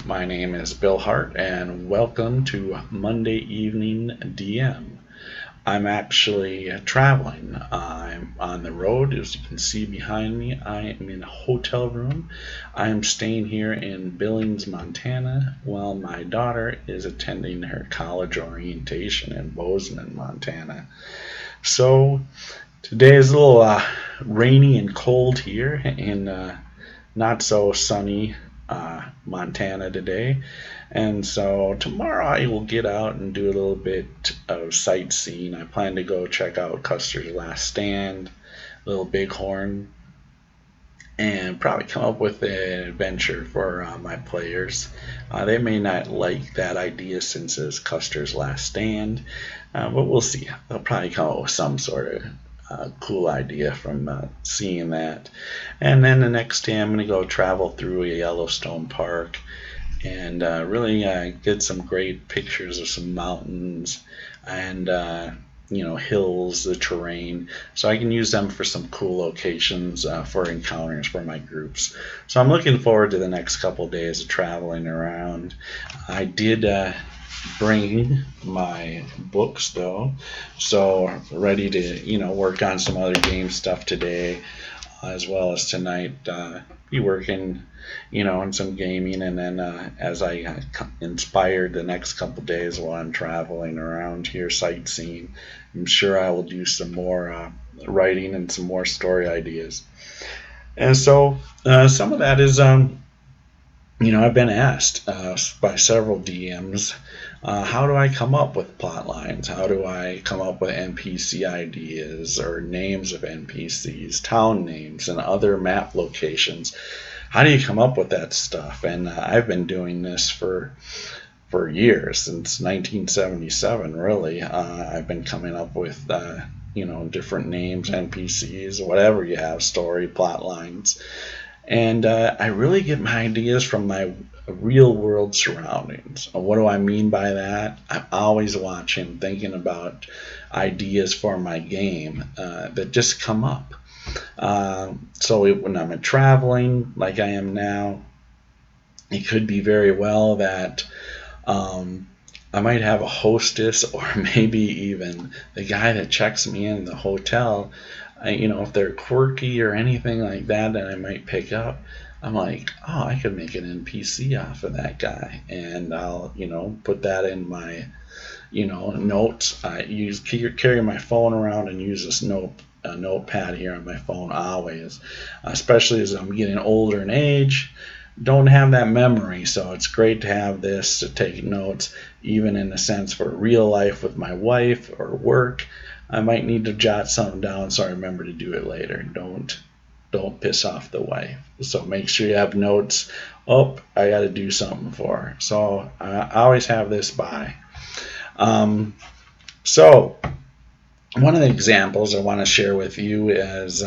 My name is Bill Hart, and welcome to Monday Evening DM. I'm actually traveling. I'm on the road, as you can see behind me. I am in a hotel room. I am staying here in Billings, Montana, while my daughter is attending her college orientation in Bozeman, Montana. So today is a little rainy and cold here in not so sunny Montana today. And so tomorrow I will get out and do a little bit of sightseeing. I plan to go check out Custer's Last Stand, Little Bighorn, and probably come up with an adventure for my players. They may not like that idea since it's Custer's Last Stand, but we'll see. They'll probably come up with some sort of cool idea from seeing that. And then the next day, I'm going to go travel through a Yellowstone Park and really get some great pictures of some mountains and hills, the terrain, so I can use them for some cool locations for encounters for my groups. So I'm looking forward to the next couple days of traveling around. I did bring my books though, so ready to work on some other game stuff today, as well as tonight. Be working on some gaming, and then as I inspired the next couple days while I'm traveling around here sightseeing, I'm sure I will do some more writing and some more story ideas. And so some of that is I've been asked by several DMs, how do I come up with plot lines? How do I come up with NPC ideas or names of NPCs, town names, and other map locations? How do you come up with that stuff? And I've been doing this for years, since 1977, really. I've been coming up with different names, NPCs, whatever you have, story, plot lines. And I really get my ideas from my real world surroundings. What do I mean by that? I'm always watching, thinking about ideas for my game that just come up. So when I'm traveling, like I am now, it could be very well that I might have a hostess, or maybe even the guy that checks me in the hotel. If they're quirky or anything like that I might pick up, I'm like, oh, I could make an NPC off of that guy, and I'll, put that in my, notes. I carry my phone around and use this notepad here on my phone always, especially as I'm getting older in age. Don't have that memory, so it's great to have this to take notes, even in a sense for real life with my wife or work. I might need to jot something down so I remember to do it later. Don't piss off the wife. So make sure you have notes. Oh, I got to do something for her. So I always have this by. So one of the examples I want to share with you is,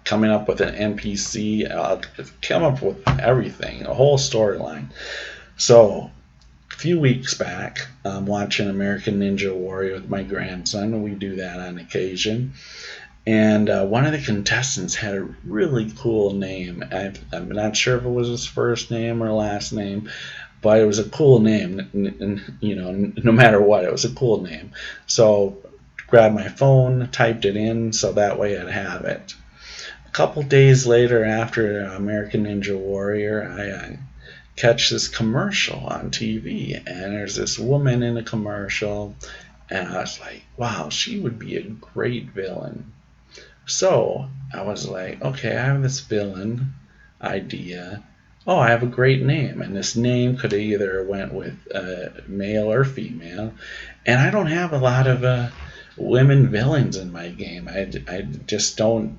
coming up with an NPC. I'll come up with everything, a whole storyline. So a few weeks back, I'm watching American Ninja Warrior with my grandson. We do that on occasion. And one of the contestants had a really cool name. I'm not sure if it was his first name or last name, but it was a cool name. And, no matter what, it was a cool name. So grabbed my phone, typed it in, so that way I'd have it. A couple days later, after American Ninja Warrior, I catch this commercial on TV, and there's this woman in a commercial, and I was like, wow, she would be a great villain. So I was like, okay, I have this villain idea. Oh, I have a great name, and this name could either went with male or female, and I don't have a lot of women villains in my game. I just don't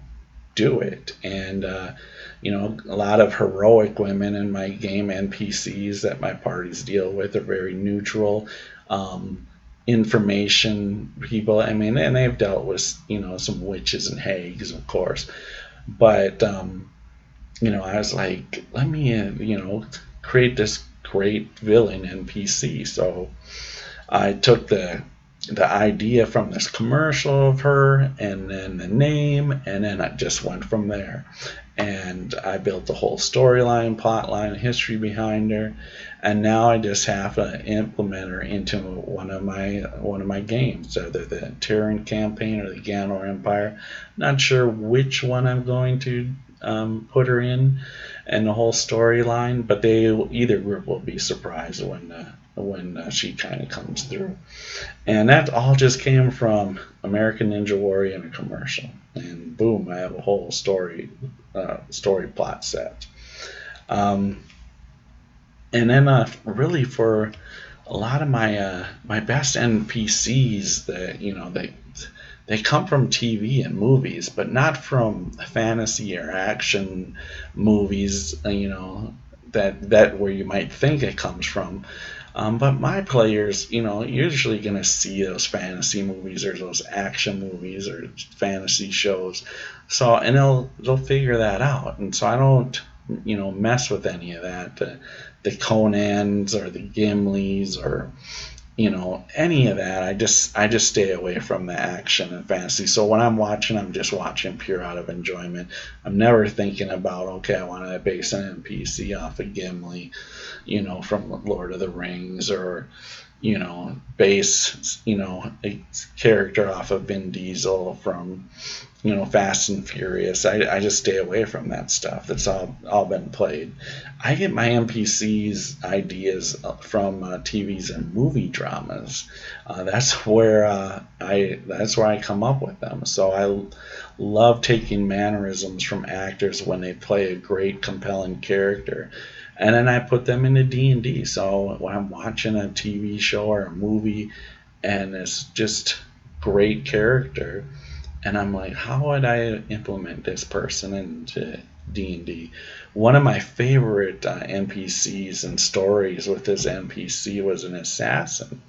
do it. And a lot of heroic women in my game, NPCs that my parties deal with, are very neutral, information people. I mean, and they've dealt with some witches and hags, of course, but I was like, let me create this great villain NPC. So I took the the idea from this commercial of her, and then the name, and then I just went from there. And I built the whole storyline, plot line, history behind her, and now I just have to implement her into one of my games, either the Terran campaign or the Ganor Empire. Not sure which one I'm going to put her in, and the whole storyline, but either group will be surprised when she kind of comes through. And that all just came from American Ninja Warrior and a commercial. And boom, I have a whole story plot set. Um, and then really for a lot of my best NPCs, that they come from TV and movies, but not from fantasy or action movies. That where you might think it comes from. But my players, usually going to see those fantasy movies or those action movies or fantasy shows. So, and they'll figure that out. And so I don't, mess with any of that. The Conans or the Gimlis or any of that. I just stay away from the action and fantasy. So when I'm watching, I'm just watching pure out of enjoyment. I'm never thinking about, okay, I want to base an NPC off of Gimli, from Lord of the Rings, or base a character off of Vin Diesel from Fast and Furious. I just stay away from that stuff. That's all been played. I get my NPCs ideas from TVs and movie dramas. That's where I come up with them. So I love taking mannerisms from actors when they play a great, compelling character, and then I put them into D&D. So when I'm watching a TV show or a movie, and it's just great character, and I'm like, how would I implement this person into D&D? One of my favorite NPCs and stories with this NPC was an assassin,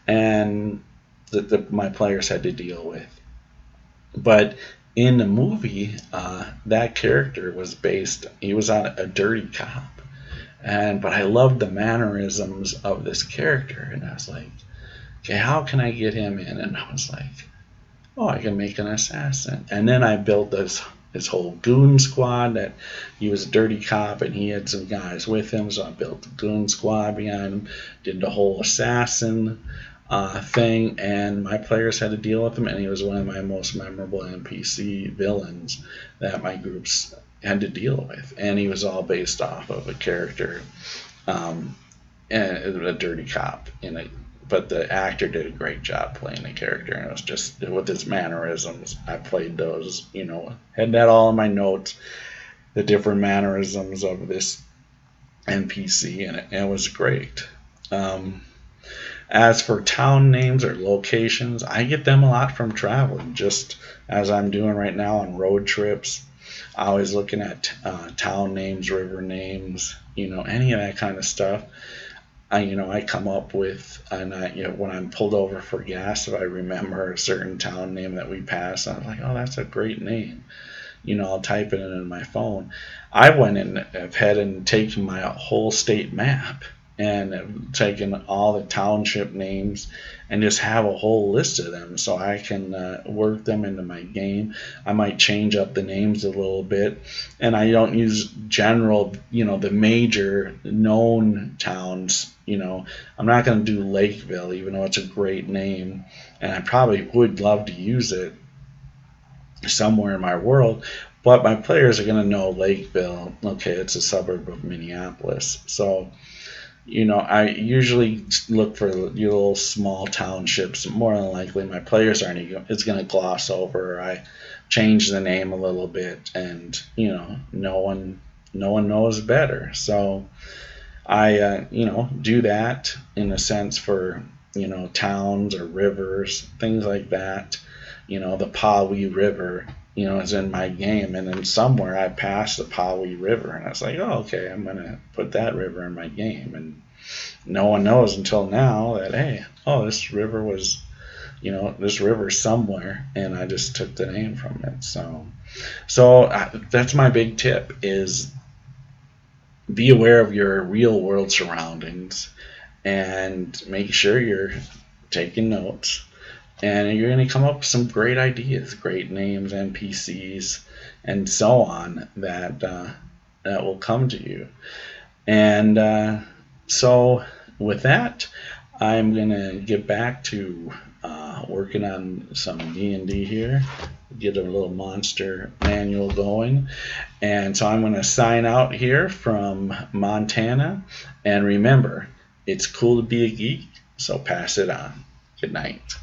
and that my players had to deal with. But in the movie, that character he was on a dirty cop, but I loved the mannerisms of this character, and I was like, okay, how can I get him in? And I was like, oh, I can make an assassin. And then I built this whole goon squad. That he was a dirty cop and he had some guys with him, so I built the goon squad behind him, did the whole assassin thing, and my players had to deal with him, and he was one of my most memorable NPC villains that my groups had to deal with, and he was all based off of a character, um, and a dirty cop in it. But the actor did a great job playing the character, and it was just with his mannerisms. I played those, had that all in my notes, the different mannerisms of this NPC, and it was great. Um, as for town names or locations, I get them a lot from traveling, just as I'm doing right now on road trips. Always looking at town names, river names, any of that kind of stuff. I come up with, and when I'm pulled over for gas, if I remember a certain town name that we passed, I'm like, oh, that's a great name. I'll type it in my phone. I went and have had and taken my whole state map and have taken all the township names and just have a whole list of them so I can work them into my game. I might change up the names a little bit, and I don't use general, the major known towns. I'm not going to do Lakeville, even though it's a great name, and I probably would love to use it somewhere in my world. But my players are going to know Lakeville. Okay, it's a suburb of Minneapolis. So, I usually look for little small townships. More than likely, my players aren't. It's going to gloss over. I change the name a little bit, and no one knows better. So I do that in a sense for towns or rivers, things like that. The Pawi River, is in my game, and then somewhere I passed the Pawi River, and I was like, oh, okay, I'm gonna put that river in my game, and no one knows until now that, hey, oh, this river was, this river somewhere, and I just took the name from it. So that's my big tip: is be aware of your real world surroundings and make sure you're taking notes. and you're going to come up with some great ideas, great names, NPCs, and so on that will come to you. And so, with that, I'm gonna get back to working on some D&D here, get a little monster manual going, and so I'm gonna sign out here from Montana. And remember, it's cool to be a geek, so pass it on. Good night.